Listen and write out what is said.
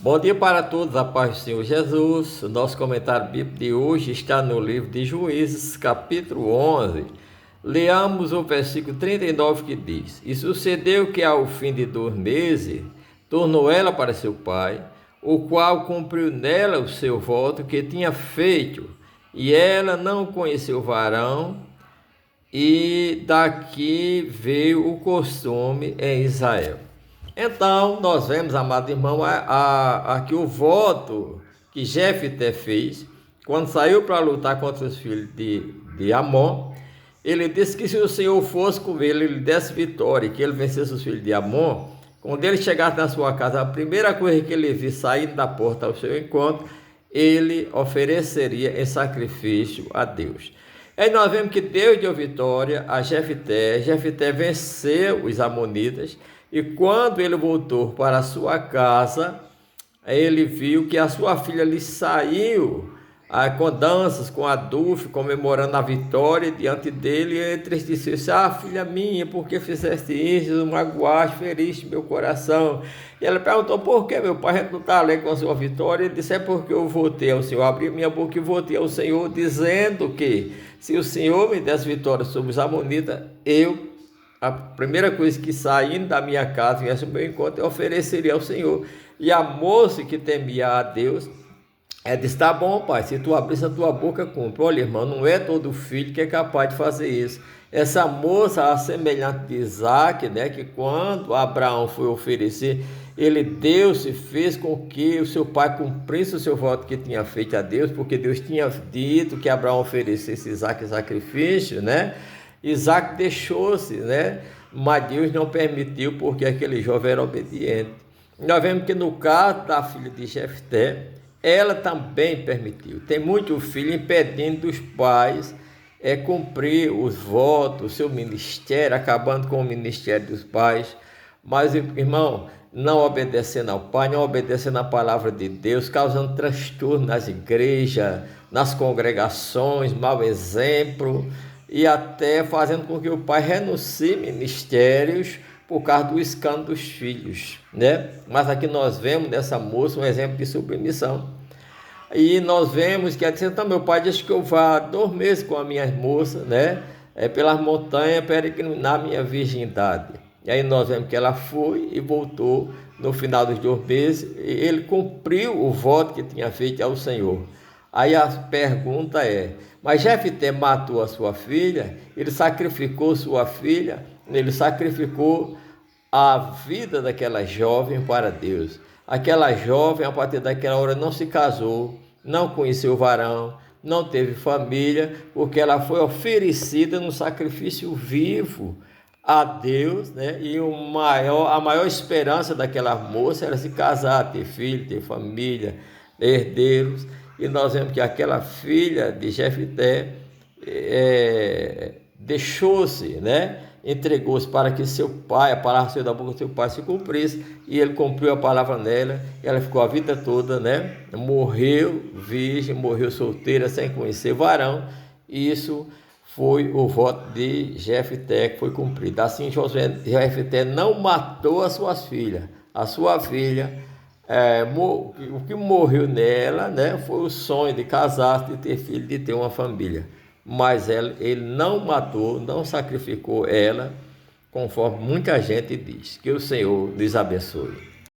Bom dia para todos, a paz do Senhor Jesus. O nosso comentário bíblico de hoje está no livro de Juízes, capítulo 11. Leamos o versículo 39 que diz: E sucedeu que ao fim de 2 meses, tornou ela para seu pai, o qual cumpriu nela o seu voto que tinha feito, e ela não conheceu o varão, e daqui veio o costume em Israel. Então, nós vemos, amado irmão, aqui o voto que Jefté fez, quando saiu para lutar contra os filhos de Amon. Ele disse que se o Senhor fosse com ele, ele desse vitória, que ele vencesse os filhos de Amon. Quando ele chegasse na sua casa, a primeira coisa que ele viu saindo da porta ao seu encontro, ele ofereceria em sacrifício a Deus. Aí nós vemos que Deus deu vitória a Jefté. Jefté venceu os amonitas, e quando ele voltou para a sua casa, ele viu que a sua filha lhe saiu com danças, com adufo, comemorando a vitória diante dele, e ele entristeceu-se: filha minha, por que fizeste isso? Magoaste, feriste meu coração. E ela perguntou: por que, meu pai, a gente não está alegre com a sua vitória? Ele disse: é porque eu votei ao Senhor, abri minha boca e votei ao Senhor, dizendo que se o Senhor me desse vitória sobre os amonitas, a primeira coisa que saindo da minha casa, viesse ao meu encontro, eu ofereceria ao Senhor. E a moça que temia a Deus, disse: tá bom, pai, se tu abrisse a tua boca, cumpre. Olha, irmão, não é todo filho que é capaz de fazer isso. Essa moça, a semelhante de Isaac, que quando Abraão foi oferecer, Deus fez com que o seu pai cumprisse o seu voto que tinha feito a Deus, porque Deus tinha dito que Abraão oferecesse Isaac em sacrifício, Isaac deixou-se, mas Deus não permitiu, porque aquele jovem era obediente. Nós vemos que no caso da filha de Jefté, ela também permitiu. Tem muito filho impedindo dos pais cumprir os votos, o seu ministério, acabando com o ministério dos pais. Mas, irmão, não obedecendo ao pai, não obedecendo à palavra de Deus, causando transtorno nas igrejas, nas congregações, mau exemplo, e até fazendo com que o pai renuncie ministérios por causa do escândalo dos filhos, Mas aqui nós vemos nessa moça um exemplo de submissão. E nós vemos que ela disse: então, meu pai, deixa que eu vá 2 meses com a minha moça, pelas montanhas, peregrinar a minha virgindade. E aí nós vemos que ela foi e voltou no final dos 2 meses, e ele cumpriu o voto que tinha feito ao Senhor. Aí a pergunta é: mas Jefté matou a sua filha? Ele sacrificou sua filha? Ele sacrificou a vida daquela jovem para Deus. Aquela jovem, a partir daquela hora, não se casou, não conheceu o varão, não teve família, porque ela foi oferecida no sacrifício vivo a Deus, E a maior esperança daquela moça era se casar, ter filho, ter família, herdeiros. E nós vemos que aquela filha de Jefté deixou-se, entregou-se para que seu pai, a palavra saiu da boca do seu pai, se cumprisse, e ele cumpriu a palavra nela, e ela ficou a vida toda, morreu virgem, morreu solteira, sem conhecer varão. E isso foi o voto de Jefté que foi cumprido. Assim, Jefté não matou as suas filhas. A sua filha, o que morreu nela, foi o sonho de casar, de ter filho, de ter uma família. Mas ele não matou, não sacrificou ela, conforme muita gente diz. Que o Senhor lhes abençoe.